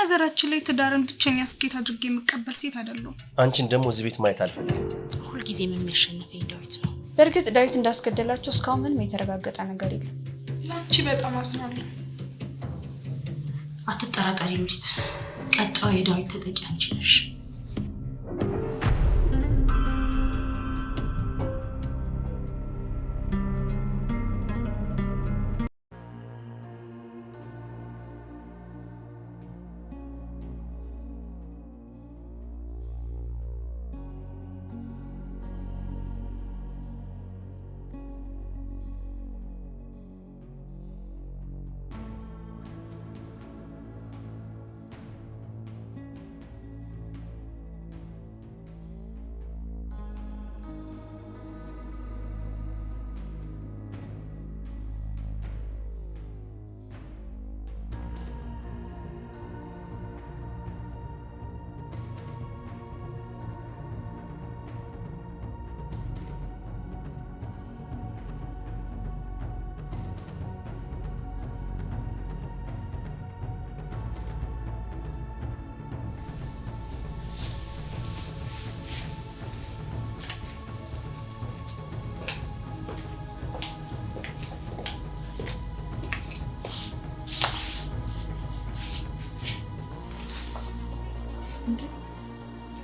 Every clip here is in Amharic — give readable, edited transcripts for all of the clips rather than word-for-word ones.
በነገራችን ላይ ትዳርን ብቸኛ ስኬት አድርጌ የምቀበል ሴት አይደለሁም። አንቺን ደግሞ እዚህ ቤት ማየት አልፈልግም። ሁሉ ጊዜም የሚያሸንፈኝ ዳዊት ነው። በእርግጥ ዳዊት እንዳስገደላቸው እስካሁን ምንም የተረጋገጠ ነገር የለም። ላንቺ በጣም አዝናለሁ። አትጠራጠሪ ሉሊት፣ ቀጣው የዳዊት ተጠቂ አንቺ ነሽ።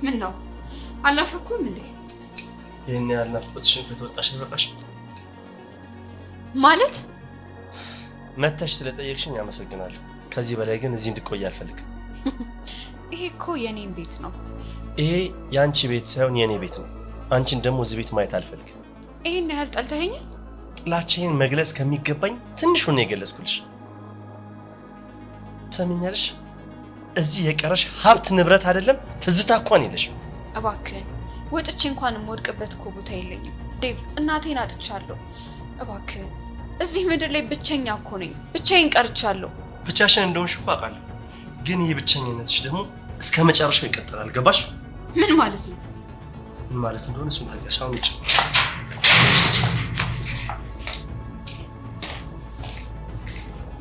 ምን ነው አላፈኩም እንዴ? ይሄን ያልናፍቆትሽን ከተወጣሽ ይበቃሽ ማለት መተሽ ስለጠየቅሽኝ አመሰግናለሁ። ከዚህ በላይ ግን እዚህ እንድቆይ አልፈልግም። ይሄ እኮ የኔን ቤት ነው። ይሄ ያንቺ ቤት ሳይሆን የኔ ቤት ነው። አንቺን ደግሞ እዚህ ቤት ማየት አልፈልግም። ይሄን ያህል ጠልተኸኝ? ጥላቻዬን መግለጽ ከሚገባኝ ትንሹን ነው የገለጽኩልሽ። ሰሚኛለሽ? እዚህ የቀረሽ ሀብት ንብረት አይደለም ትዝታ እንኳን የለሽም። እባክህ ወጥቼ እንኳን የምወድቅበት እኮ ቦታ የለኝም ዴቭ። እናቴን አጥቻለሁ። እባክህ እዚህ ምድር ላይ ብቸኛ እኮ ነኝ። ብቻዬን ቀርቻለሁ። ብቻሽን እንደሆንሽ እኮ አውቃለሁ፣ ግን ይህ ብቸኝነትሽ ደግሞ እስከ መጨረሻው ይቀጥላል። ገባሽ? ምን ማለት ነው? ምን ማለት እንደሆነ እሱን ታውቂያለሽ። አሁን ውጭ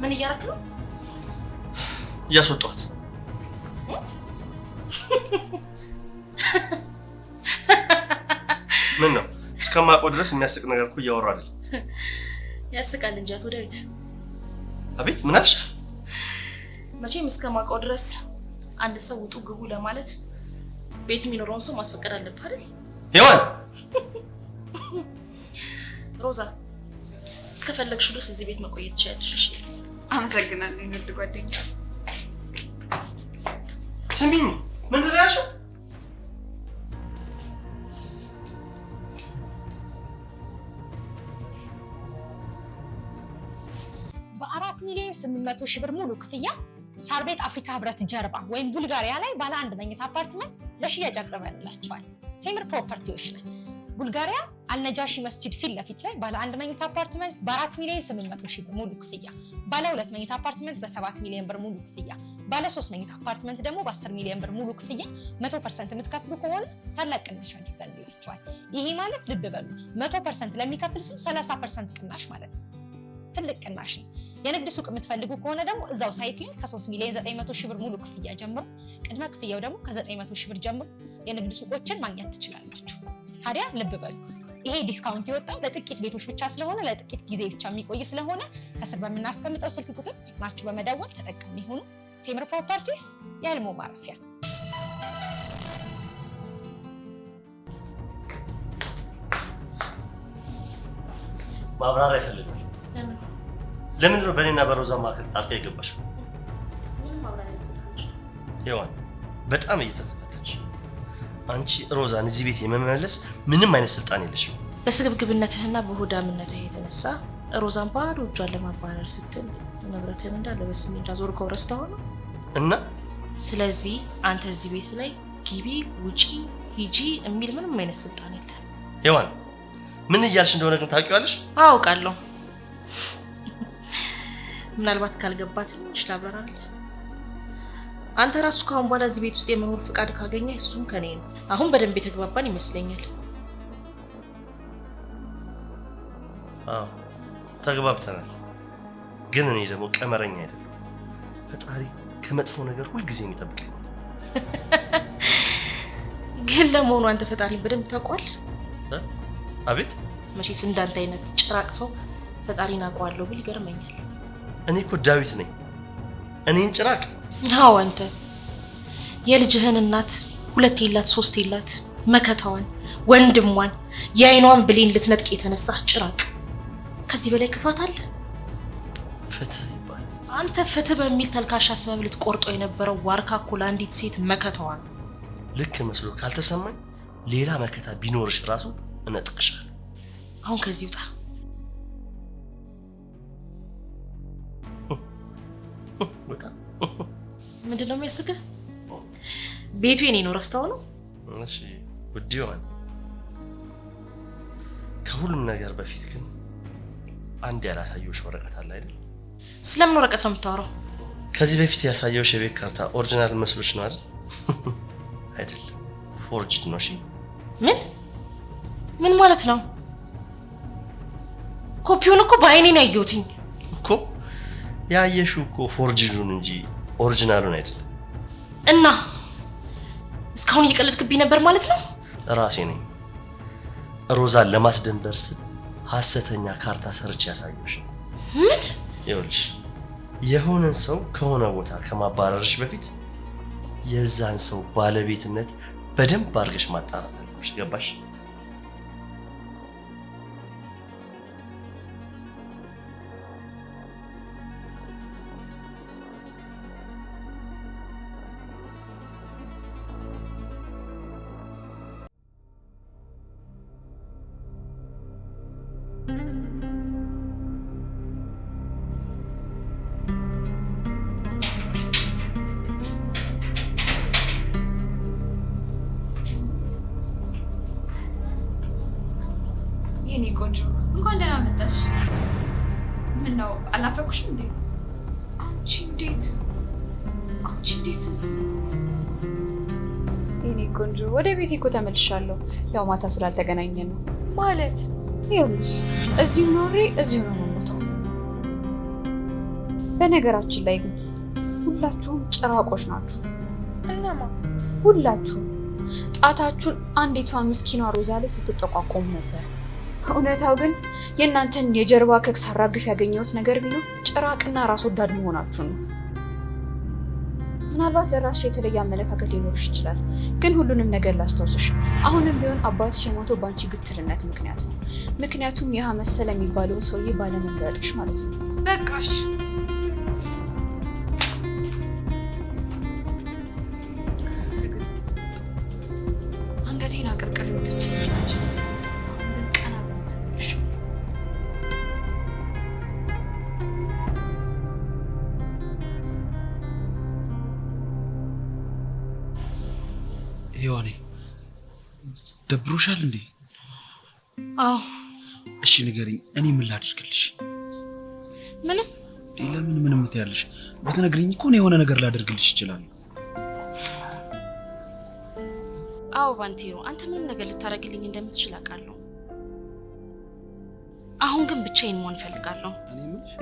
ምን እያደረክ ነው? እያስወጣኋት። ምን ነው እስከማውቀው ድረስ የሚያስቅ ነገር እኮ እያወራሁ አይደል? ያስቃል እንጂ አቶ ዳዊት። አቤት ምን አልሽ? መቼም እስከማውቀው ድረስ አንድ ሰው ውጡ ግቡ ለማለት ቤት የሚኖረውን ሰው ማስፈቀድ አለብህ አይደል? ሄዋን ሮዛ፣ እስከፈለግሽው ድረስ እዚህ ቤት መቆየት ትችያለሽ። እሺ? አመሰግናለሁ ንግድ ጓደኛ። ስሚኝ፣ ምንድን ነው ያልሽው? በ4 ሚሊዮን 800 ሺህ ብር ሙሉ ክፍያ ሳር ቤት አፍሪካ ህብረት ጀርባ ወይም ቡልጋሪያ ላይ ባለ 1 መኝታ አፓርትመንት ለሽያጭ አቅርበንላችኋል። ቴምር ፕሮፐርቲዎች ላይ ቡልጋሪያ አልነጃሺ መስጂድ ፊት ለፊት ላይ ባለ 1 መኝታ አፓርትመንት በ4 ሚሊዮን 800 ሺህ ብር ሙሉ ክፍያ፣ ባለ 2 መኝታ አፓርትመንት በ7 ሚሊዮን ብር ሙሉ ክፍያ፣ ባለ 3 መኝታ አፓርትመንት ደግሞ በ10 ሚሊዮን ብር ሙሉ ክፍያ 100% የምትከፍሉ ከሆነ ታላቅ ቅናሽ አድርገንላችኋል። ይሄ ማለት ልብ በሉ 100% ለሚከፍል ሰው 30% ቅናሽ ማለት ነው። ትልቅ ቅናሽ ነው። የንግድ ሱቅ የምትፈልጉ ከሆነ ደግሞ እዛው ሳይት ላይ ከ3 ሚሊዮን 900 ሺህ ብር ሙሉ ክፍያ ጀምሮ ቅድመ ክፍያው ደግሞ ከ900 ሺህ ብር ጀምሮ የንግድ ሱቆችን ማግኘት ትችላላችሁ። ታዲያ ልብ በሉ ይሄ ዲስካውንት የወጣው ለጥቂት ቤቶች ብቻ ስለሆነ ለጥቂት ጊዜ ብቻ የሚቆይ ስለሆነ ከስር በምናስቀምጠው ስልክ ቁጥር ናችሁ በመደወል ተጠቃሚ ሆኑ። ቴምር ፕሮፐርቲስ የህልሞ ማረፊያ። ማብራሪያ ይፈልጋል። ለምን ነው በእኔና በሮዛ መካከል ጣልቃ የገባሽው? ሄዋን በጣም እየተፈታተንሽ። አንቺ ሮዛን እዚህ ቤት የመመለስ ምንም አይነት ስልጣን የለሽም። በስግብግብነትህና በሆዳምነትህ የተነሳ ሮዛን ባዶ እጇን ለማባረር ስትል ንብረትህን እንዳለ በስሜ እንዳዞርከው ረስተኸው ነው እና ስለዚህ አንተ እዚህ ቤት ላይ ግቢ፣ ውጪ፣ ሂጂ የሚል ምንም አይነት ስልጣን የለህም። ሄዋን ምን እያልሽ እንደሆነ ግን ታውቂዋለሽ? አውቃለሁ። ምናልባት ካልገባት ትንሽ ላብራራለህ። አንተ ራሱ ካሁን በኋላ እዚህ ቤት ውስጥ የመኖር ፍቃድ ካገኘ እሱም ከኔ ነው። አሁን በደንብ የተግባባን ይመስለኛል። አዎ ተግባብተናል። ግን እኔ ደግሞ ቀመረኛ አይደለም። ፈጣሪ ከመጥፎ ነገር ሁሉ ጊዜ የሚጠብቀኝ። ግን ለመሆኑ አንተ ፈጣሪን በደንብ ታውቀዋል? አቤት። መቼስ እንዳንተ አይነት ጭራቅ ሰው ፈጣሪን አውቀዋለሁ ብል ይገርመኛል። እኔ እኮ ዳዊት ነኝ። እኔን ጭራቅ? አዎ አንተ የልጅህን እናት 2 የላት 3 የላት መከታዋን ወንድሟን የአይኗን ብሌን ልትነጥቅ የተነሳ ጭራቅ። ከዚህ በላይ ክፋት አለ? ፍትህ ይባላል። አንተ ፍትህ በሚል ተልካሻ ሰበብ ልትቆርጦ የነበረው ዋርካ እኮ ለአንዲት ሴት መከታዋን። ልክ መስሎ ካልተሰማኝ ሌላ መከታ ቢኖርሽ ራሱ እነጥቅሻለሁ። አሁን ከዚህ ውጣ። ወጣ። ምንድነው የሚያስቅህ? ቤቱ የኔ ነው፣ ረስታው ነው? እሺ ውድ ይሆናል። ከሁሉም ነገር በፊት ግን አንድ ያላሳየሁሽ ወረቀት አለ አይደል? ስለምን ወረቀት ነው የምታወራው? ከዚህ በፊት ያሳየሁሽ የቤት ካርታ ኦሪጂናል መስሎሽ ነው አይደል? አይደለም፣ ፎርጅድ ነው። እሺ ምን ማለት ነው? ኮፒውን እኮ በአይኔ ነው ያየሁትኝ እኮ። ያየሽው እኮ ፎርጅዱን እንጂ ኦሪጂናሉን አይደለም። እና እስካሁን እየቀለድክብኝ ነበር ማለት ነው? ራሴ ነኝ ሮዛን ለማስደንበር ስል ሐሰተኛ ካርታ ሰርቼ ያሳየሁሽ። ምን? ይኸውልሽ የሆነን ሰው ከሆነ ቦታ ከማባረርሽ በፊት የዛን ሰው ባለቤትነት በደንብ አድርገሽ ማጣራት አለብሽ። ገባሽ? የኔ ቆንጆ እንኳን ደህና መጣሽ። ምን ነው አልናፈኩሽም እንዴ? አንቺ እንዴት እዚህ? የኔ ቆንጆ ወደ ቤቴ እኮ ተመልሻለሁ። ያው ማታ ስላልተገናኘን ነው። ማለት ይኸውልሽ እዚሁ ኖሬ እዚሁ ነው የምሞተው። በነገራችን ላይ ግን ሁላችሁም ጭራቆች ናችሁ። እነማ? ሁላችሁም ጣታችሁን አንዲቷ ምስኪኗ ሮዛ ላይ ስትጠቋቆሙ ነበር። እውነታው ግን የእናንተን የጀርባ ከክ ሳራግፍ ያገኘሁት ነገር ቢኖር ጭራቅና ራስ ወዳድ መሆናችሁ ነው። ምናልባት ለራስሽ የተለየ አመለካከት ሊኖርሽ ይችላል፣ ግን ሁሉንም ነገር ላስታውስሽ፣ አሁንም ቢሆን አባትሽ የሞተው በአንቺ ግትርነት ምክንያት ነው። ምክንያቱም ያህ መሰለ የሚባለውን ሰውዬ ባለመምረጥሽ ማለት ነው። በቃሽ። አንገቴን አቀርቅር ልትች ይችላል። ዮኒ ደብሮሻል እንዴ? አዎ። እሺ ንገሪኝ፣ እኔ ምን ላድርግልሽ? ምንም። ለምን ትያለሽ? ብትነግሪኝ እኮ የሆነ ነገር ላደርግልሽ ይችላል። አዎ ባንቴሮ፣ አንተ ምንም ነገር ልታደርግልኝ እንደምትችል አውቃለሁ። አሁን ግን ብቻዬን መሆን ፈልጋለሁ። እኔ ምንሽ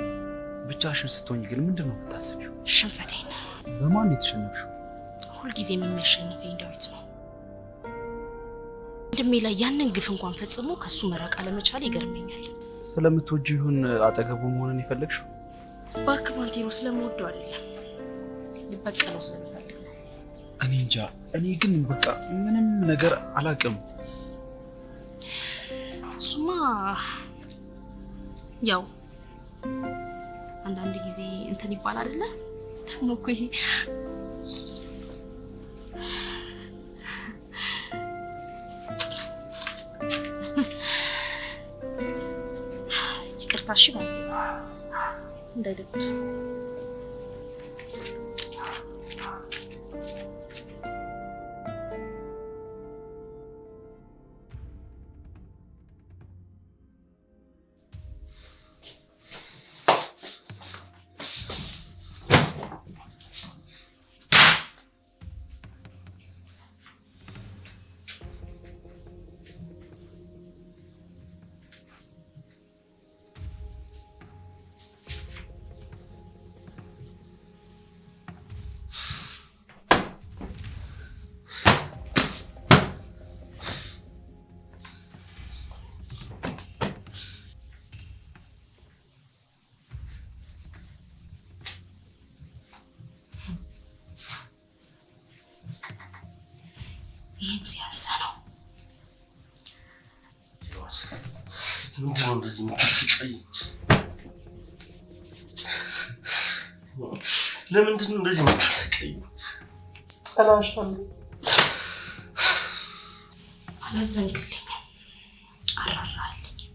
ብቻሽን ስትሆኚ ግን ምንድነው የምታስቢው? ሽንፈቴን። በማን የተሸነፍሽው? ሁልጊዜም የሚያሸንፈኝ ዳዊት ነው። ወንድሜ ላይ ያንን ግፍ እንኳን ፈጽሞ ከሱ መራቅ አለመቻል ይገርመኛል። ስለምትወጂው ይሁን አጠገቡ መሆንን የፈለግሽው? እባክህ ባንቴሮ፣ ስለምወደው አይደለም፣ ልበቀለው ስለምፈልግ ነው። እኔ እንጃ። እኔ ግን በቃ ምንም ነገር አላውቅም። እሱማ ያው አንዳንድ ጊዜ እንትን ይባል አይደለ? ደግሞ እኮ ይሄ ይቅርታ። እሺ ባንቴሮ እንዳይደብር። ይህም ሲያንስ ነው። ምንድን ነው እንደዚህ የምታስቀኝ? ለምንድን ነው እንደዚህ የምታስቀኝ? ጠላሻለሁ። አላዘንክልኝም፣ አራራልኝም።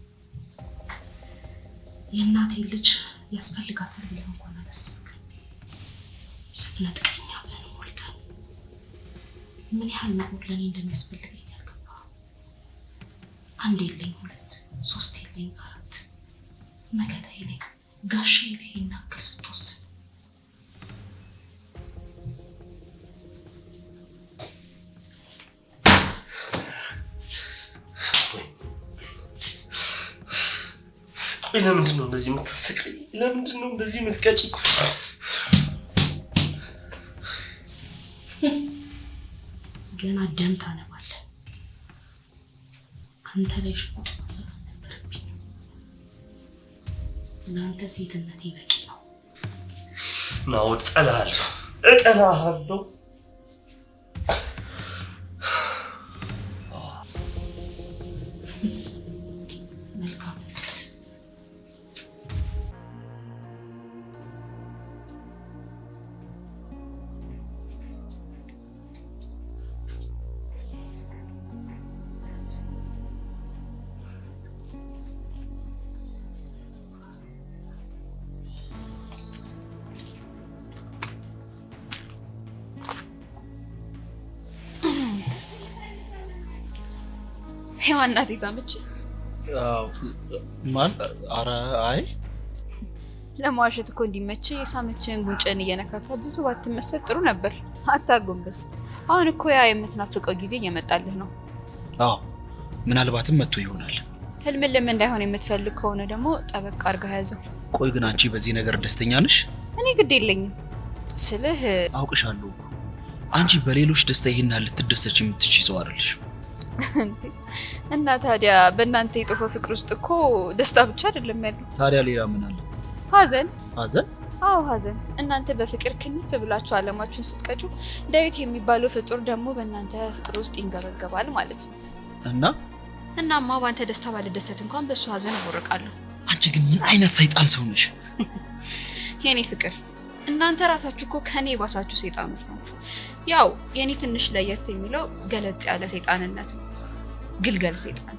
የእናቴ ልጅ ያስፈልጋታል ብለህ እንኳን አላሰብክም። ስትነጥቀኝ አብረን ሞልተን ምን ያህል ነገር ለእኔ እንደሚያስፈልገኝ ያልገባህ። አንድ የለኝ 2 3 የለኝ 4 መከታዬ ነኝ ጋሻዬ ነኝ ይናገር ስትወስን ለምንድን ነው እንደዚህ የምታሰቀኝ? ለምንድን ነው እንደዚህ የምትቀጪ? ገና ደም ታነባለህ። አንተ ላይ ሽጉጥ ማንሳት አልነበረብኝ። ለአንተ ሴትነቴ በቂ ነው። ናውድ እጠላሃለሁ። ሔዋን ናት ይዛመች። ማን? ኧረ አይ ለማዋሸት እኮ እንዲመች የሳመችን ጉንጭን እየነካካ ብዙ ባትመሰጥ ጥሩ ነበር። አታጎንበስ። አሁን እኮ ያ የምትናፍቀው ጊዜ እየመጣልህ ነው። አዎ ምናልባትም መጥቶ ይሆናል። ህልም እንዳይሆን የምትፈልግ ከሆነ ደግሞ ጠበቅ አድርገህ ያዘው። ቆይ ግን አንቺ በዚህ ነገር ደስተኛ ነሽ? እኔ ግድ የለኝም ስልህ አውቅሻለሁ። አንቺ በሌሎች ደስታ ይሄን ያህል ልትደሰች የምትችይ ሰው አይደለሽ። እና ታዲያ በእናንተ የጦፈ ፍቅር ውስጥ እኮ ደስታ ብቻ አይደለም ያለው። ታዲያ ሌላ ምን አለ? ሀዘን። ሀዘን? አዎ ሀዘን። እናንተ በፍቅር ክንፍ ብላችሁ አለማችሁን ስትቀጩ ዳዊት የሚባለው ፍጡር ደግሞ በእናንተ ፍቅር ውስጥ ይንገበገባል ማለት ነው። እናማ ባንተ ደስታ ባልደሰት እንኳን በሱ ሀዘን እቦርቃለሁ። አንቺ ግን ምን አይነት ሰይጣን ሰው ነሽ? የኔ ፍቅር እናንተ ራሳችሁ እኮ ከኔ የባሳችሁ ሰይጣኖች ናችሁ። ያው የኔ ትንሽ ለየት የሚለው ገለጥ ያለ ሰይጣንነት ነው። ግልገል ሰይጣን።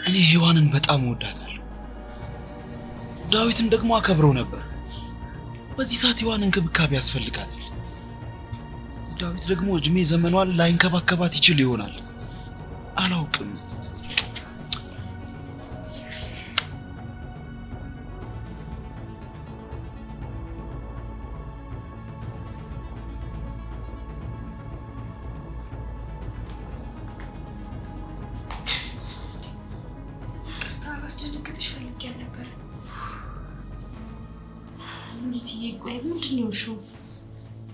እኔ ሔዋንን በጣም ወዳታለሁ። ዳዊትን ደግሞ አከብረው ነበር። በዚህ ሰዓት ሔዋን እንክብካቤ ያስፈልጋታል። ዳዊት ደግሞ እድሜ ዘመኗን ላይንከባከባት ይችል ይሆናል። አላውቅም። አስጨነቅትሽ ፈልጌ ነበር። እንዴትዬ? ቆይ ምንድን ነው እሺ?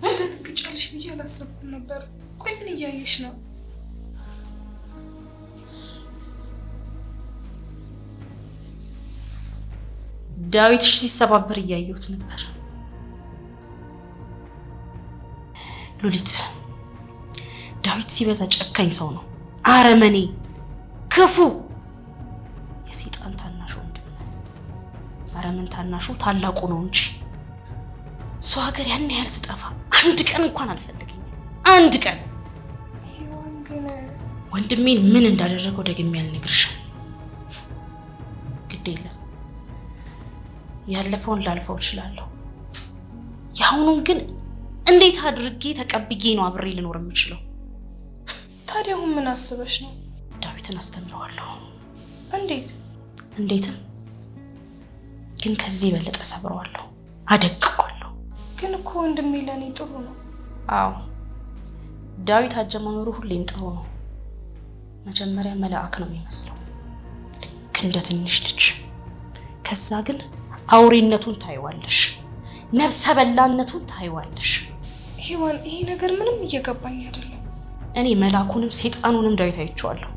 ትደነግጫለሽ ብዬ አላሰብኩም ነበር። ቆይ ምን እያየሽ ነው? ዳዊትሽ ሲሰባበር እያየሁት ነበር። ሉሊት፣ ዳዊት ሲበዛ ጨካኝ ሰው ነው። አረመኔ፣ ክፉ፣ የሰይጣን ታናሽ ወንድም ነው። አረመን ታናሹ ታላቁ ነው እንጂ ሰው ሀገር ያን ያህል ስጠፋ አንድ ቀን እንኳን አልፈለገኝም። አንድ ቀን። ሔዋን ግን ወንድሜን ምን እንዳደረገው ደግሜ አልነግርሽም። ግድ የለም፣ ያለፈውን ላልፈው እችላለሁ። የአሁኑን ግን እንዴት አድርጌ ተቀብዬ ነው አብሬ ልኖር የምችለው? ታዲያ አሁን ምን አስበሽ ነው? ዳዊትን አስተምረዋለሁ። እንዴትም ግን ከዚህ የበለጠ ሰብረዋለሁ፣ አደቅቀዋለሁ። ግን እኮ ወንድሜ ለኔ ጥሩ ነው። አዎ ዳዊት አጀማመሩ ሁሌም ጥሩ ነው። መጀመሪያ መልአክ ነው የሚመስለው፣ ልክ እንደ ትንሽ ልጅ። ከዛ ግን አውሬነቱን ታይዋለሽ፣ ነፍሰ በላነቱን ታይዋለሽ። ሔዋን፣ ይሄ ነገር ምንም እየገባኝ አይደለም። እኔ መልአኩንም ሰይጣኑንም ዳዊት አይቼዋለሁ።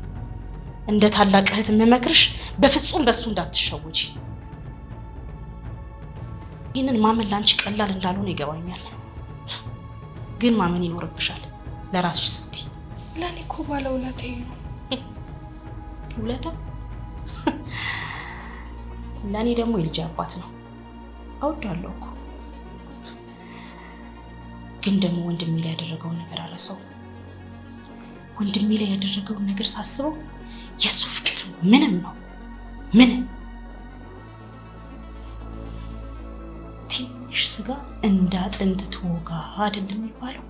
እንደ ታላቅ እህት መመክርሽ በፍጹም በሱ እንዳትሸወጂ። ይህንን ማመን ላንቺ ቀላል እንዳልሆነ ይገባኛል። ግን ማመን ይኖርብሻል ለራስሽ ስትይ። ለኔ እኮ ባለውለታዬ ነው። ውለታ? ለኔ ደግሞ የልጅ አባት ነው። አውዳለሁ እኮ። ግን ደግሞ ወንድሜ ላይ ያደረገውን ነገር አረሰው። ወንድሜ ላይ ያደረገውን ነገር ሳስበው የሱ ፍቅር ምንም ነው። ምንም ትንሽ ስጋ እንደ አጥንት ትወጋ አይደለም የሚባለው?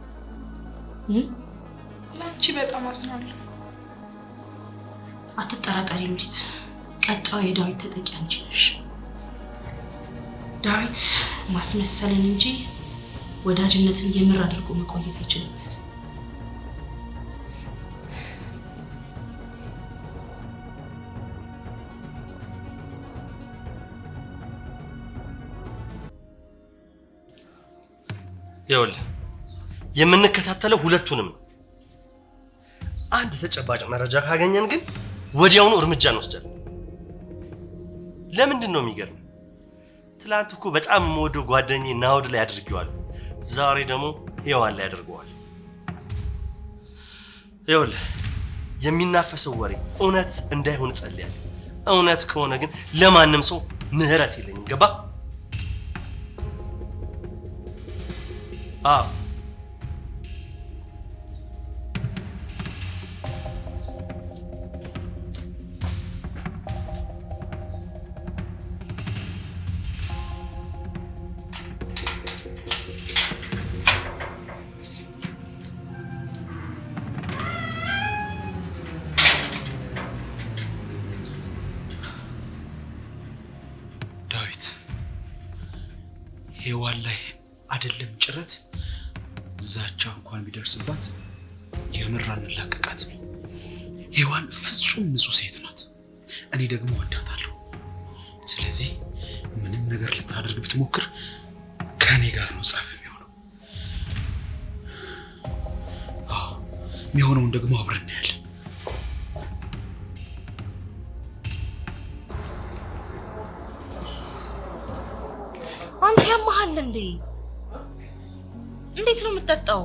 ለአንቺ በጣም አዝናለሁ። አትጠራጠሪ ሉሊት፣ ቀጣዩ የዳዊት ተጠቂ አንቺ ነሽ። ዳዊት ማስመሰልን እንጂ ወዳጅነትን የምር አድርጎ መቆየት አይችልበት። ይኸውልህ የምንከታተለው ሁለቱንም ነው። አንድ ተጨባጭ መረጃ ካገኘን ግን ወዲያውኑ እርምጃ እንወስዳለን። ለምንድን ነው የሚገርም? ትላንት እኮ በጣም የምወደው ጓደኛዬ ናውድ ላይ አድርጌዋለሁ። ዛሬ ደግሞ ሔዋን ላይ አድርገዋል። ይኸውልህ የሚናፈሰው ወሬ እውነት እንዳይሆን ጸልያለሁ። እውነት ከሆነ ግን ለማንም ሰው ምህረት የለኝም። ገባ? አዎ ሔዋን ላይ አይደለም ጭረት ዛቻ እንኳን ቢደርስባት የምር አንላቀቃት። ሔዋን ፍጹም ንጹህ ሴት ናት። እኔ ደግሞ ወዳታለሁ። ስለዚህ ምንም ነገር ልታደርግ ብትሞክር ከኔ ጋር ነው ጸብ የሚሆነው። አዎ የሚሆነውን ደግሞ አብረን እናያለን። አንተ ያመሃል እንዴ? እንዴት ነው የምትጠጣው?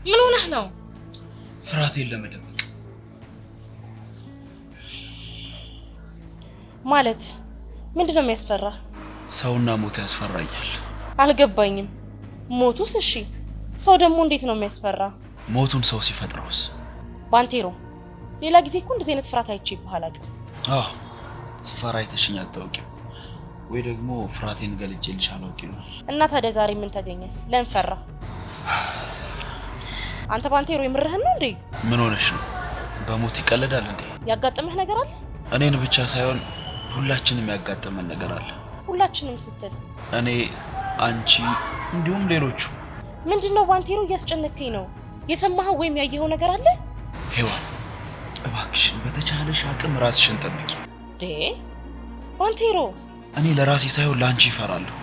ምን ሆነህ ነው? ፍርሃቴን ለመደበቅ ማለት ምንድነው የሚያስፈራ? ሰውና ሞት ያስፈራኛል። አልገባኝም። ሞቱስ እሺ፣ ሰው ደግሞ እንዴት ነው የሚያስፈራ? ሞቱን ሰው ሲፈጥረውስ? ባንቴሮ ሌላ ጊዜ እኮ እንደዚህ አይነት ፍርሃት አይቼብህ አላውቅም። አዎ ስፈራ አይተሽኝ አታውቂም ወይ? ደግሞ ፍርሃቴን ገልጬልሽ አላውቅም። እና ታዲያ ዛሬ ምን ተገኘ? ለምን ፈራ? አንተ ባንቴሮ የምርህን ነው እንዴ? ምን ሆነሽ ነው? በሞት ይቀለዳል እንዴ? ያጋጠመህ ነገር አለ? እኔን ብቻ ሳይሆን ሁላችንም ያጋጠመን ነገር አለ። ሁላችንም ስትል እኔ፣ አንቺ እንዲሁም ሌሎቹ። ምንድነው ባንቴሮ? እያስጨነከኝ ነው። የሰማኸው ወይም ያየኸው ነገር አለ? ሔዋን እባክሽን በተቻለሽ አቅም ራስሽን ጠብቂ። ባንቴሮ እኔ ለራሴ ሳይሆን ለአንቺ እፈራለሁ።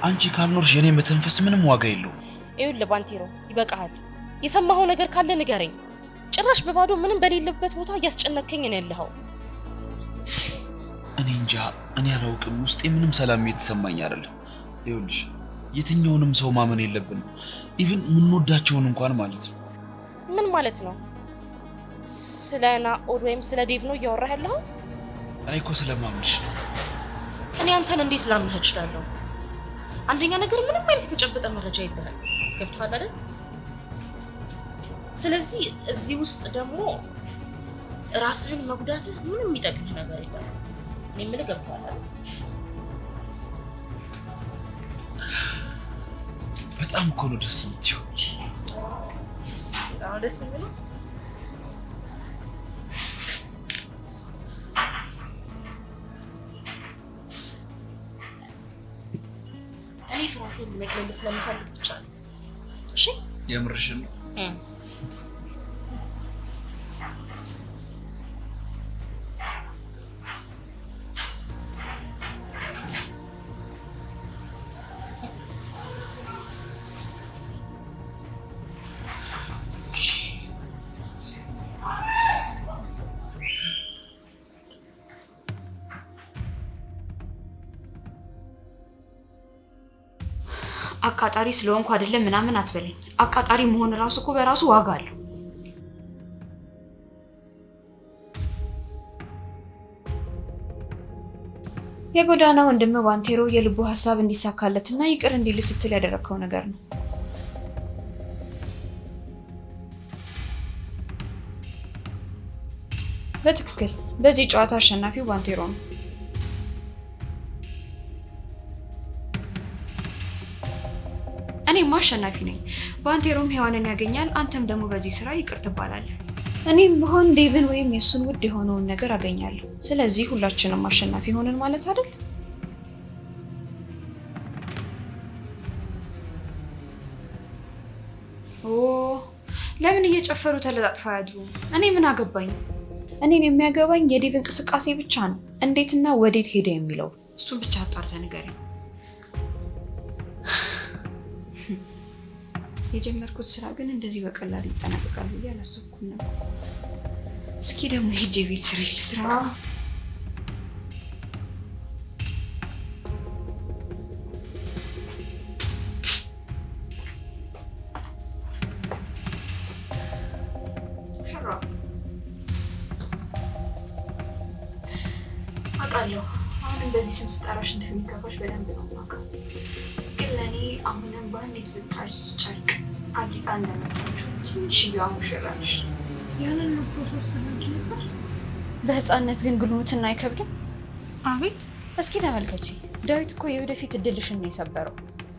አንቺ ካልኖርሽ የኔ መተንፈስ ምንም ዋጋ የለውም። ይኸውልህ ባንቴሮ ይበቃሃል። የሰማኸው ነገር ካለ ንገረኝ። ጭራሽ በባዶ ምንም በሌለበት ቦታ እያስጨነከኝ ነው ያለኸው። እኔ እንጃ፣ እኔ አላውቅም። ውስጤ ምንም ሰላም የተሰማኝ አይደለም። ይኸውልሽ የትኛውንም ሰው ማመን የለብንም። ኢቭን የምንወዳቸውን እንኳን ማለት ነው። ምን ማለት ነው? ስለ ናኦድ ወይም ስለ ዴቭ ነው እያወራህ ያለኸው? እኔ እኮ ስለማምንሽ ነው። እኔ አንተን እንዴት ላምንህ እችላለሁ? አንደኛ ነገር ምንም አይነት የተጨበጠ መረጃ የለህም። ገብቶሃል አይደል? ስለዚህ እዚህ ውስጥ ደግሞ ራስህን መጉዳትህ ምንም የሚጠቅምህ ነገር የለም። እኔ የምልህ ገብቶሃል አይደል? በጣም እኮ ነው ደስ የምትይው። በጣም ደስ የሚለው እኔ ፍርሃቴን መግለል ስለምፈልግ ብቻ ነው። እሺ የምርሽን ነው? አቃጣሪ ስለሆንኩ አይደለም ምናምን አትበለኝ። አቃጣሪ መሆን ራሱ እኮ በራሱ ዋጋ አለው። የጎዳና ወንድም ባንቴሮ የልቡ ሐሳብ እንዲሳካለትና ይቅር እንዲል ስትል ያደረከው ነገር ነው። በትክክል በዚህ ጨዋታ አሸናፊው ባንቴሮ ነው። እኔም አሸናፊ ነኝ። ባንቴሮም ሔዋንን ያገኛል፣ አንተም ደግሞ በዚህ ስራ ይቅር ትባላለህ። እኔም በሆን ዴቭን ወይም የሱን ውድ የሆነውን ነገር አገኛለሁ። ስለዚህ ሁላችንም አሸናፊ ሆነን ማለት አይደል? ኦ ለምን እየጨፈሩ ተለጣጥፈው ያድሩ? እኔ ምን አገባኝ? እኔን የሚያገባኝ የዴቭ እንቅስቃሴ ብቻ ነው። እንዴትና ወዴት ሄደ የሚለው እሱን ብቻ አጣርተህ ንገረኝ። የጀመርኩት ስራ ግን እንደዚህ በቀላሉ ይጠናቀቃል ብዬ አላሰብኩም ነበር። እስኪ ደግሞ ሂጅ ቤት ስራ ልስራ። አውቃለሁ አሁን እንደዚህ ስም ስጠራሽ እንደሚከፋሽ በደንብ ነው የማውቀው። ግን ለእኔ አሁንም በአንዲት ልጣጭ ጨርቅ አጊጣ እንደመጣችሁ ትንሽዬዋ ሙሽራ ነሽ። ያንን ማስታወስ አስፈላጊ ነበር። በህፃነት ግን ግልሙትና አይከብድም? አቤት እስኪ ተመልከቺ። ዳዊት እኮ የወደፊት እድልሽን ነው የሰበረው።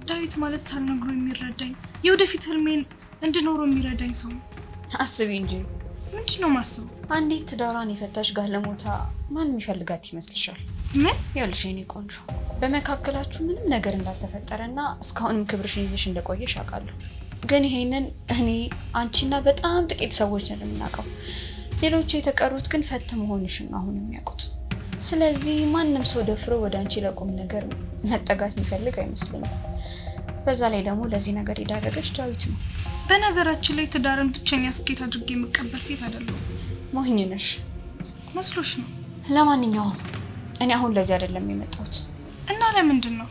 ዳዊት ማለት ሳልነግሮ የሚረዳኝ የወደፊት ህልሜን እንድኖረው የሚረዳኝ ሰው ነው። አስቢ እንጂ ምንድን ነው ማስበው? አንዲት ትዳሯን የፈታሽ ጋለሞታ ማን የሚፈልጋት ይመስልሻል? ምን ይኸውልሽ የኔ ቆንጆ በመካከላችሁ ምንም ነገር እንዳልተፈጠረና እስካሁንም ክብርሽን ይዘሽ እንደቆየሽ አውቃለሁ። ግን ይሄንን እኔ አንቺና በጣም ጥቂት ሰዎች ነን የምናውቀው። ሌሎቹ የተቀሩት ግን ፈት መሆንሽን ነው አሁን የሚያውቁት። ስለዚህ ማንም ሰው ደፍሮ ወደ አንቺ ለቁም ነገር መጠጋት የሚፈልግ አይመስለኝም። በዛ ላይ ደግሞ ለዚህ ነገር የዳረገች ዳዊት ነው። በነገራችን ላይ ትዳርን ብቸኛ ስኬት አድርጌ የምቀበል ሴት አይደለሁም። ሞኝ ነሽ መስሎሽ ነው? ለማንኛውም እኔ አሁን ለዚህ አይደለም የመጣሁት። እና ለምንድን ነው?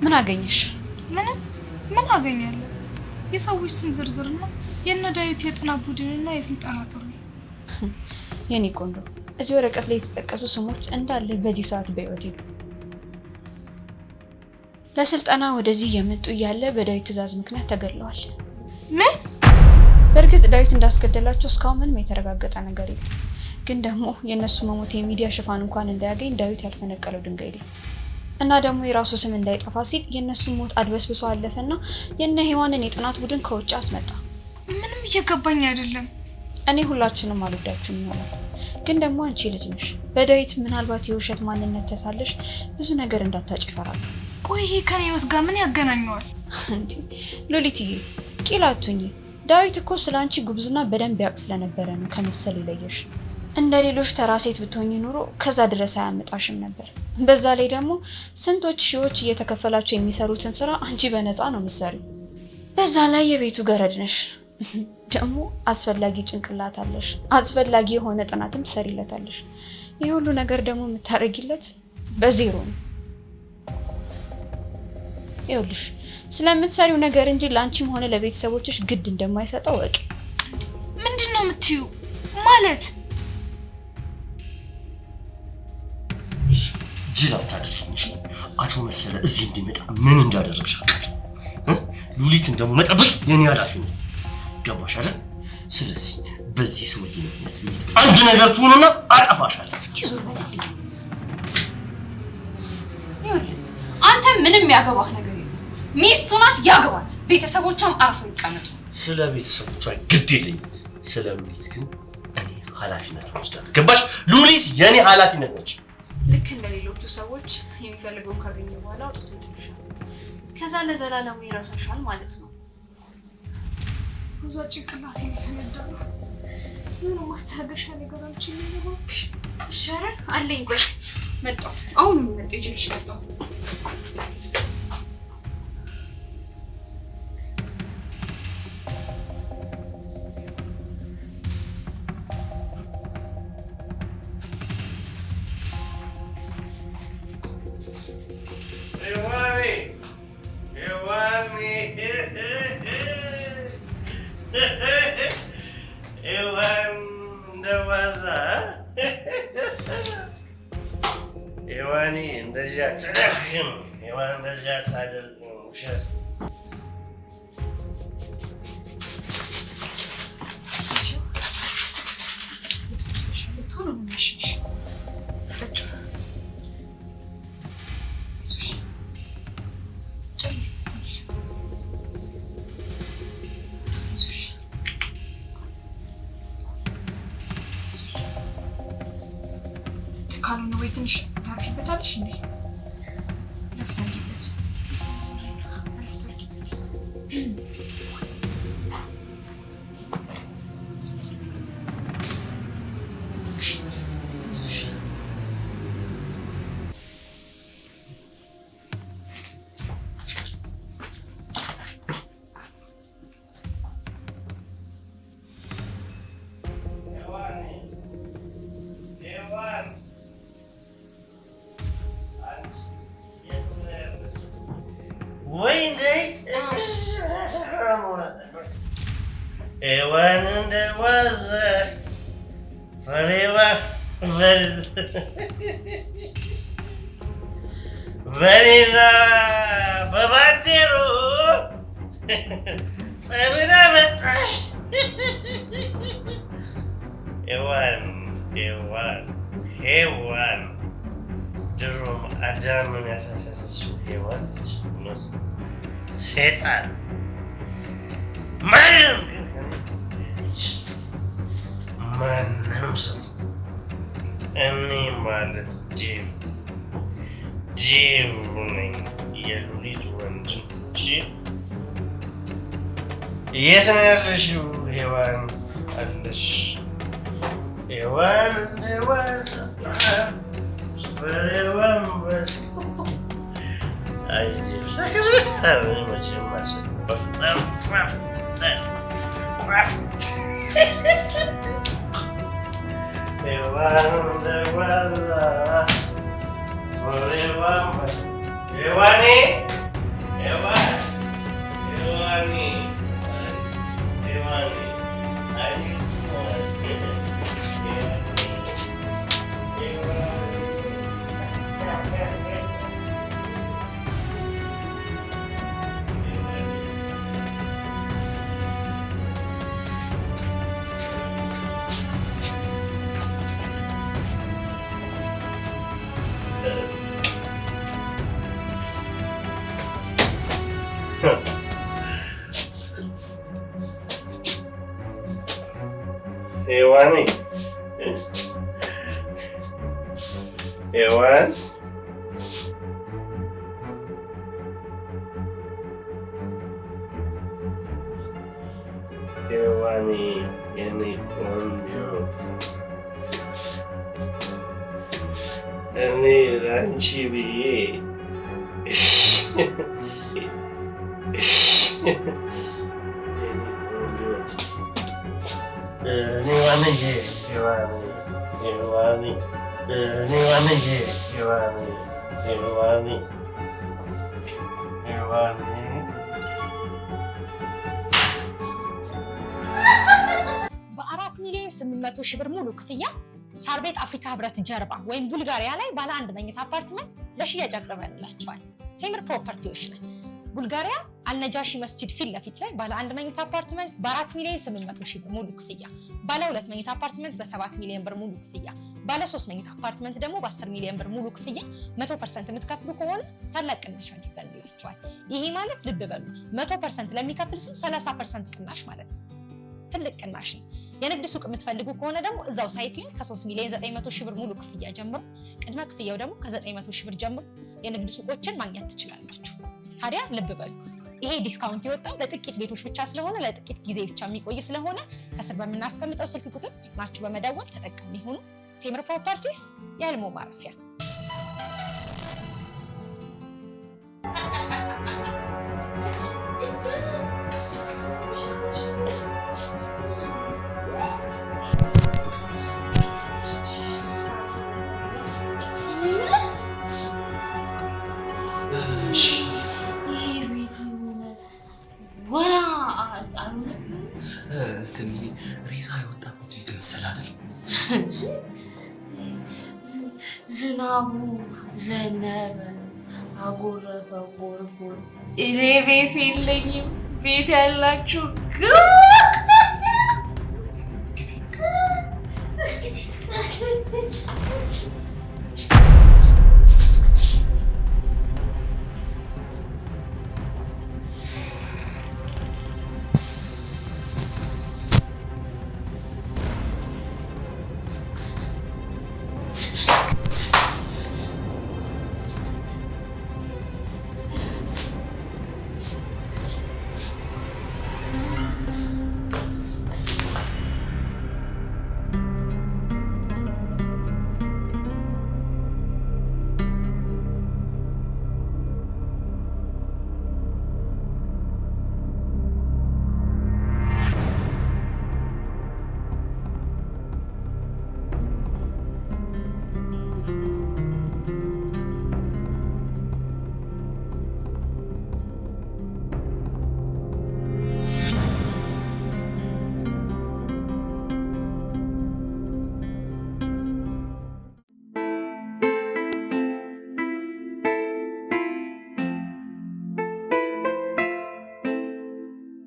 ምን አገኘሽ? ምን አገኛለሁ? የሰዎች ስም ዝርዝርና የነ ዳዊት የጥናት ቡድንና የስልጠና ጥሪ። የኔ ቆንጆ እዚህ ወረቀት ላይ የተጠቀሱ ስሞች እንዳለ በዚህ ሰዓት በህይወት የሉ። ለስልጠና ወደዚህ የመጡ እያለ በዳዊት ትዕዛዝ ምክንያት ተገድለዋል። ምን? በእርግጥ ዳዊት እንዳስገደላቸው እስካሁን ምንም የተረጋገጠ ነገር የለም። ግን ደግሞ የነሱ መሞት የሚዲያ ሽፋን እንኳን እንዳያገኝ ዳዊት ያልፈነቀለው ድንጋይ የለም። እና ደግሞ የራሱ ስም እንዳይጠፋ ሲል የነሱን ሞት አድበስብሶ አለፈና የነ ሔዋንን የጥናት ቡድን ከውጭ አስመጣ። ምንም እየገባኝ አይደለም። እኔ ሁላችንም አልወዳችሁም ይሆናል፣ ግን ደግሞ አንቺ ልጅ ነሽ። በዳዊት ምናልባት የውሸት ማንነት ተታለሽ ብዙ ነገር እንዳታጭ ይፈራል። ቆይ ይሄ ከኔ ህይወት ጋር ምን ያገናኘዋል? እንዴ ሎሊትዬ ቂላቱኝ። ዳዊት እኮ ስላንቺ ጉብዝና በደንብ ያውቅ ስለነበረ ነው ከመሰል ይለየሽ። እንደ ሌሎች ተራ ሴት ብትሆኚ ኑሮ ከዛ ድረስ አያመጣሽም ነበር። በዛ ላይ ደግሞ ስንቶች ሺዎች እየተከፈላቸው የሚሰሩትን ስራ አንቺ በነፃ ነው የምትሰሪው። በዛ ላይ የቤቱ ገረድ ነሽ። ደግሞ አስፈላጊ ጭንቅላት አለሽ። አስፈላጊ የሆነ ጥናትም ትሰሪለታለሽ። ይህ ሁሉ ነገር ደግሞ የምታረጊለት በዜሮ ነው። ይኸውልሽ ስለምትሰሪው ነገር እንጂ ለአንቺም ሆነ ለቤተሰቦችሽ ግድ እንደማይሰጠው ወቂ። ምንድን ነው የምትዩ? ማለት ጅል አታድርጊኝ። አቶ መሰለ እዚህ እንዲመጣ ምን እንዳደረግሽ አውቃለሁ። ሉሊትን ደግሞ መጠበቅ የኔ ኃላፊነት ገባሽ አይደል? ስለዚህ በዚህ ሰውዬ ምክንያት ሉሊት አንድ ነገር ትሆንና አጠፋሻለሁ። እስኪ ዞር በልልኝ። ይኸውልህ አንተ ምንም ያገባህ ነገር የለም። ሚስቱ ናት፣ ያግባት። ቤተሰቦቿም አርፈው ይቀመጡ። ስለ ቤተሰቦቿ ግድ የለኝም። ስለ ሉሊት ግን እኔ ኃላፊነት ወስዳለሁ። ገባሽ? ሉሊት የኔ ኃላፊነት ነች። ልክ እንደ ሌሎቹ ሰዎች የሚፈልገውን ካገኘ በኋላ አውጥቶ ይጥልሻል። ከዛ ለዘላለሙ ይረሳሻል ማለት ነው። ሮዛ ጭንቅላቴ እየፈነዳ ነው። ምን ማስተካከሻ ነገር አልችልም ነው። እሺ ኧረ አለኝ። ቆይ መጣሁ። አሁን መጣሁ። ይዤልሽ መጣሁ። ሔዋኔ እንደዚያ ትደክም ሔዋን እንደዚያ ታደርግ ውሸት ካልሆነ ወይ ትንሽ ታርፊበታለሽ እንዴ? ረፍት አድርጊበት። ረፍት አድርጊበት። ሔዋን እንደዋዛ ፈሬዋ በኔና በባንቴሮ ጸብና መጣሽ። ሔዋን ድሮም አዳምን ያሳሳሰችው ሔዋን ሴጣን ማንም ግን ማንም ሰው እኔ ማለት ዴቭ ነኝ፣ የሉሊት ወንድም። የት ነው ያለሽው ሔዋን? አለሽ ሔዋን እንደዋዛ በሔዋን በስ አይ ዴቭ ሰክር መቼም አልሰ በፍጠር ሔዋን የኔ ቆንጆ እኔ ላንቺ ብዬ በ4 ሚሊዮን 800 ሺህ ብር ሙሉ ክፍያ ሳር ቤት አፍሪካ ህብረት ጀርባ ወይም ቡልጋሪያ ላይ ባለ 1 መኝታ አፓርትመንት ለሽያጭ አቅርበንላችኋል። ቴምር ፕሮፐርቲዎች ነን። ቡልጋሪያ አልነጃሺ መስጂድ ፊት ለፊት ላይ ባለ 1 መኝታ አፓርትመንት በ4 ሚሊዮን 800 ሺህ ብር ሙሉ ክፍያ፣ ባለ 2 መኝታ አፓርትመንት በ7 ሚሊዮን ብር ሙሉ ክፍያ፣ ባለ 3 መኝታ አፓርትመንት ደግሞ በ10 ሚሊዮን ብር ሙሉ ክፍያ 100% የምትከፍሉ ከሆነ ታላቅ ቅናሽ አድርገንላችኋል። ይሄ ማለት ልብ በሉ 100% ለሚከፍል ሰው 30% ቅናሽ ማለት ነው። ትልቅ ቅናሽ ነው። የንግድ ሱቅ የምትፈልጉ ከሆነ ደግሞ እዛው ሳይት ላይ ከ3 ሚሊዮን 900 ሺህ ብር ሙሉ ክፍያ ጀምሮ ቅድመ ክፍያው ደግሞ ከ900 ሺህ ብር ጀምሮ የንግድ ሱቆችን ማግኘት ትችላላችሁ። ታዲያ ልብ በሉ ይሄ ዲስካውንት የወጣው ለጥቂት ቤቶች ብቻ ስለሆነ ለጥቂት ጊዜ ብቻ የሚቆይ ስለሆነ ከስር በምናስቀምጠው ስልክ ቁጥር ናችሁ በመደወል ተጠቃሚ ሆኑ። ቴምር ፕሮፐርቲስ የህልሞ ማረፊያ። ሬሳ የወጣበት ቤት መሰላል። ዝናቡ ዘነበ፣ አጎረፈ፣ ጎርጎር። እኔ ቤት የለኝም። ቤት ያላችሁ ግን